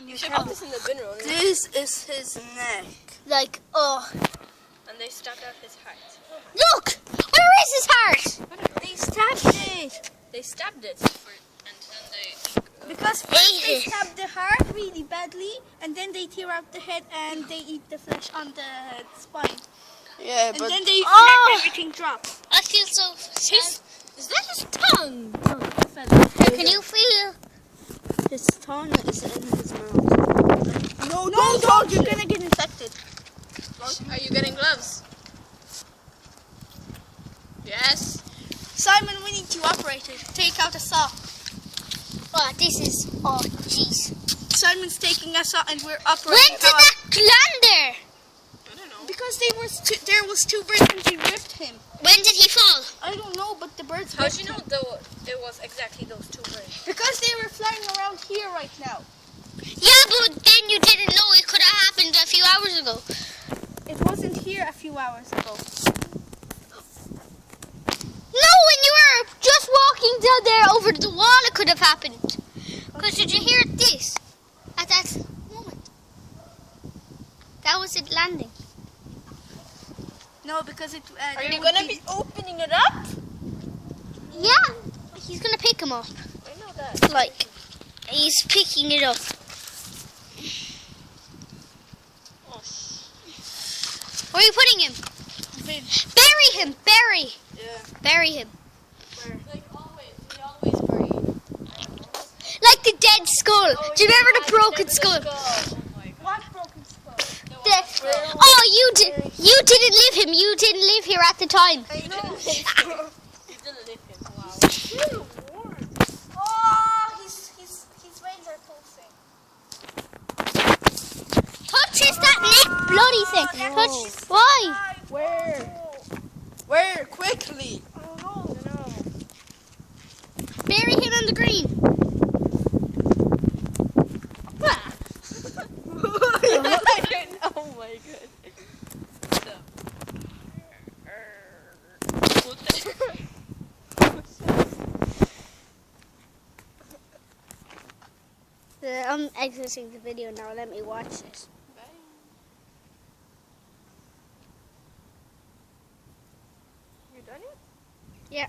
You should put this in the bin, Ronan. This is his neck. Like, oh. And they stabbed out his heart. Look! Where is his heart? They stabbed it. They stabbed it, and then they... Because first they stab the heart really badly, and then they tear out the head and they eat the flesh on the spine. Yeah, and then they let everything drop. I feel so sad. Is that his tongue? Can you feel? His tongue is in his mouth. No, don't! You're gonna get infected. Are you getting gloves? Yes. Simon, we need to operate it. Take out a saw. Oh, this is, oh, jeez. Simon's taking a saw and we're operating. When did that land there? I don't know. Because there was two birds and they ripped him. When did he fall? I don't know, but the birds How ripped do you know him. it was exactly those two birds? Because they were flying around here right now. Yeah, but then you didn't know it could have happened a few hours ago. It wasn't here a few hours ago. No, when you were just walking down there over the wall, it could have happened. Because did you hear this at that moment? That was it landing. No, because it. Are you gonna be opening it up? Yeah, he's gonna pick him up. I know that. Like, he's picking it up. Oh, Where are you putting him? Bury him, bury. Yeah. Bury him. like always, we always bury. Like the dead skull. Do you remember the broken skull? Oh my god. What broken skull? Oh, you didn't live him. You didn't live here at the time. I know. You didn't live him. Wow. Oh, his veins are pulsing. Touches that neck bloody thing. Touch. Why? Where? Quickly. No. Bury him on the green. Oh my god. I'm exiting the video now. Let me watch this. You done it? Yeah.